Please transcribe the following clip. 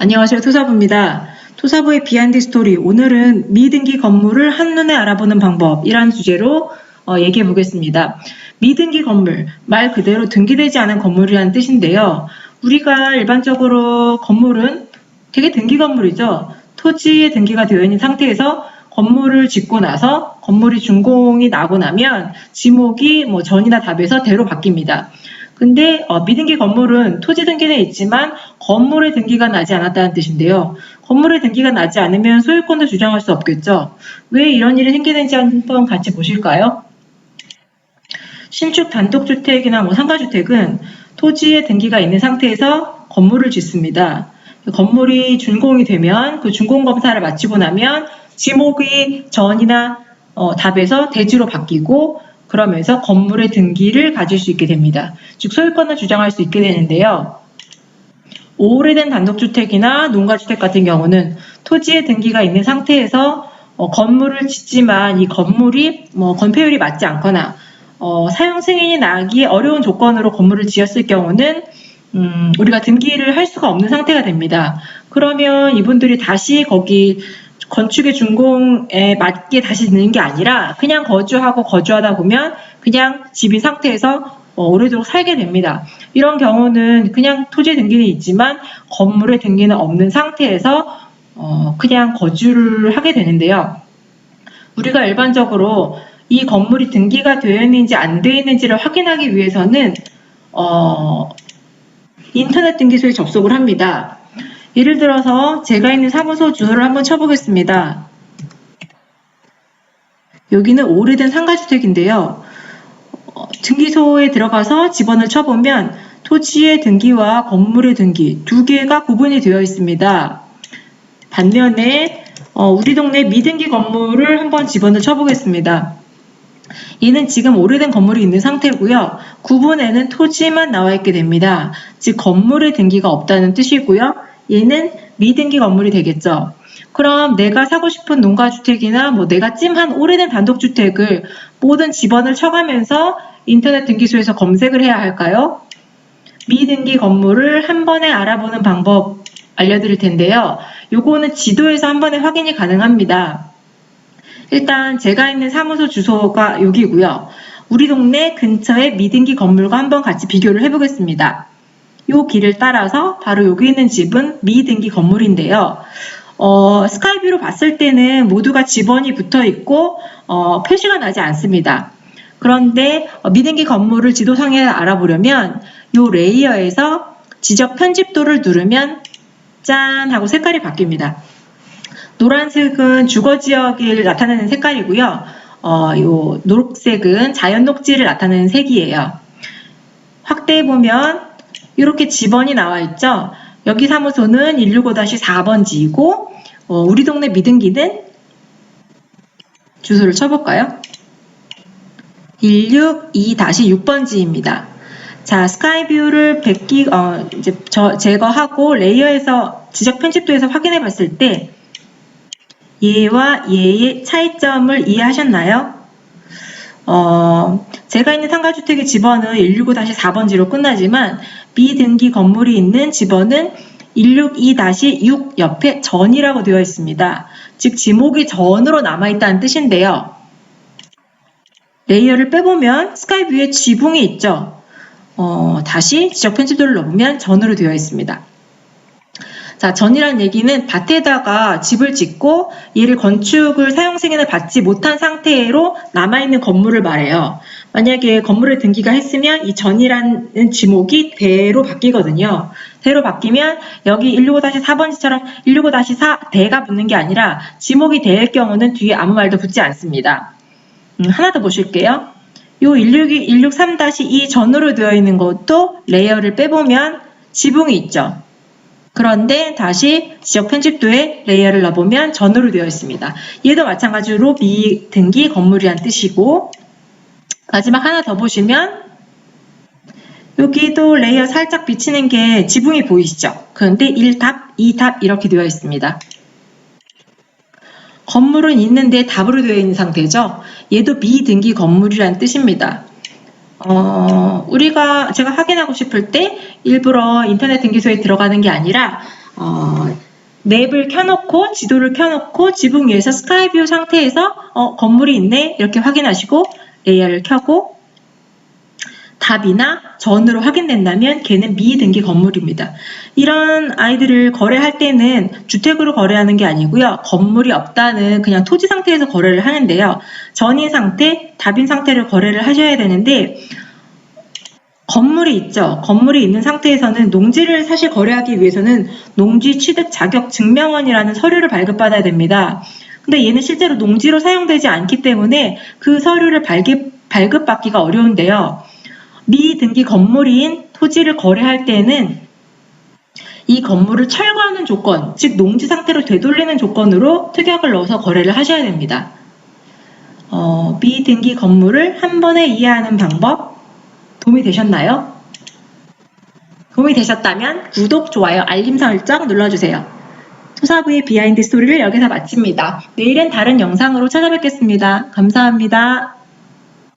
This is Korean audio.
안녕하세요. 토사부입니다. 토사부의 비하인드 스토리. 오늘은 미등기 건물을 한눈에 알아보는 방법이라는 주제로 얘기해 보겠습니다. 미등기 건물, 말 그대로 등기되지 않은 건물이라는 뜻인데요. 우리가 일반적으로 건물은 되게 등기 건물이죠. 토지에 등기가 되어 있는 상태에서 건물을 짓고 나서 건물이 준공이 나고 나면 지목이 전이나 답에서 대로 바뀝니다. 근데 미등기 건물은 토지 등기는 있지만 건물의 등기가 나지 않았다는 뜻인데요. 건물의 등기가 나지 않으면 소유권도 주장할 수 없겠죠. 왜 이런 일이 생기는지 한번 같이 보실까요? 신축 단독주택이나 상가주택은 토지의 등기가 있는 상태에서 건물을 짓습니다. 건물이 준공이 되면 그 준공검사를 마치고 나면 지목이 전이나 답에서 대지로 바뀌고 그러면서 건물의 등기를 가질 수 있게 됩니다. 즉 소유권을 주장할 수 있게 되는데요. 오래된 단독주택이나 농가주택 같은 경우는 토지의 등기가 있는 상태에서 건물을 짓지만 이 건물이 건폐율이 맞지 않거나 사용 승인이 나기 어려운 조건으로 건물을 지었을 경우는 우리가 등기를 할 수가 없는 상태가 됩니다. 그러면 이분들이 다시 거기 건축의 준공에 맞게 다시 짓는 게 아니라 그냥 거주하다 보면 그냥 집인 상태에서 오래도록 살게 됩니다. 이런 경우는 그냥 토지 등기는 있지만 건물의 등기는 없는 상태에서 그냥 거주를 하게 되는데요. 우리가 일반적으로 이 건물이 등기가 되어 있는지 안 되어 있는지를 확인하기 위해서는 인터넷 등기소에 접속을 합니다. 예를 들어서 제가 있는 사무소 주소를 한번 쳐보겠습니다. 여기는 오래된 상가주택인데요. 등기소에 들어가서 집원을 쳐보면 토지의 등기와 건물의 등기 두 개가 구분이 되어 있습니다. 반면에 우리 동네 미등기 건물을 한번 집원을 쳐보겠습니다. 얘는 지금 오래된 건물이 있는 상태고요. 구분에는 토지만 나와 있게 됩니다. 즉 건물의 등기가 없다는 뜻이고요. 얘는 미등기 건물이 되겠죠. 그럼 내가 사고 싶은 농가주택이나 내가 찜한 오래된 단독주택을 모든 집원을 쳐가면서 인터넷 등기소에서 검색을 해야 할까요? 미등기 건물을 한 번에 알아보는 방법 알려드릴 텐데요. 요거는 지도에서 한 번에 확인이 가능합니다. 일단 제가 있는 사무소 주소가 여기고요. 우리 동네 근처의 미등기 건물과 한번 같이 비교를 해보겠습니다. 요 길을 따라서 바로 여기 있는 집은 미등기 건물인데요. 스카이뷰로 봤을 때는 모두가 집원이 붙어 있고 표시가 나지 않습니다. 그런데 미등기 건물을 지도상에 알아보려면 요 레이어에서 지적 편집도를 누르면 짠 하고 색깔이 바뀝니다. 노란색은 주거지역을 나타내는 색깔이고요. 요 녹색은 자연 녹지를 나타내는 색이에요. 확대해보면 이렇게 집원이 나와 있죠. 여기 사무소는 165-4번지이고 우리 동네 미등기는 주소를 쳐볼까요? 162-6번지입니다. 자, 스카이뷰를 이제 제거하고 레이어에서 지적 편집도에서 확인해 봤을 때 얘와 얘의 차이점을 이해하셨나요? 제가 있는 상가주택의 집원은 165-4번지로 끝나지만 미등기 건물이 있는 집원은 162-6 옆에 전이라고 되어 있습니다. 즉 지목이 전으로 남아있다는 뜻인데요. 레이어를 빼보면 스카이뷰에 지붕이 있죠. 다시 지적 편집도를 넣으면 전으로 되어 있습니다. 자, 전이란 얘기는 밭에다가 집을 짓고 얘를 건축을 사용 승인을 받지 못한 상태로 남아있는 건물을 말해요. 만약에 건물에 등기가 했으면 이 전이라는 지목이 대로 바뀌거든요. 대로 바뀌면 여기 165-4번지처럼 165-4 대가 붙는 게 아니라 지목이 대일 경우는 뒤에 아무 말도 붙지 않습니다. 하나 더 보실게요. 요 163-2 전으로 되어 있는 것도 레이어를 빼보면 지붕이 있죠. 그런데 다시 지적 편집도에 레이어를 넣어보면 전으로 되어 있습니다. 얘도 마찬가지로 미등기 건물이란 뜻이고 마지막 하나 더 보시면 여기도 레이어 살짝 비치는 게 지붕이 보이시죠? 그런데 1답, 2답 이렇게 되어 있습니다. 건물은 있는데 답으로 되어 있는 상태죠. 얘도 미등기 건물이란 뜻입니다. 제가 확인하고 싶을 때 일부러 인터넷 등기소에 들어가는 게 아니라 맵을 켜놓고 지도를 켜놓고 지붕 위에서 스카이뷰 상태에서 건물이 있네 이렇게 확인하시고 레이어를 켜고 답이나 전으로 확인된다면 걔는 미등기 건물입니다. 이런 아이들을 거래할 때는 주택으로 거래하는 게 아니고요. 건물이 없다는 그냥 토지 상태에서 거래를 하는데요. 전인 상태, 답인 상태를 거래를 하셔야 되는데 건물이 있죠. 건물이 있는 상태에서는 농지를 사실 거래하기 위해서는 농지 취득 자격 증명원이라는 서류를 발급받아야 됩니다. 근데 얘는 실제로 농지로 사용되지 않기 때문에 그 서류를 발급받기가 어려운데요. 미등기 건물인 토지를 거래할 때는 이 건물을 철거하는 조건, 즉 농지 상태로 되돌리는 조건으로 특약을 넣어서 거래를 하셔야 됩니다. 미등기 건물을 한 번에 이해하는 방법 도움이 되셨나요? 도움이 되셨다면 구독, 좋아요, 알림 설정 눌러주세요. 토사부의 비하인드 스토리를 여기서 마칩니다. 내일은 다른 영상으로 찾아뵙겠습니다. 감사합니다.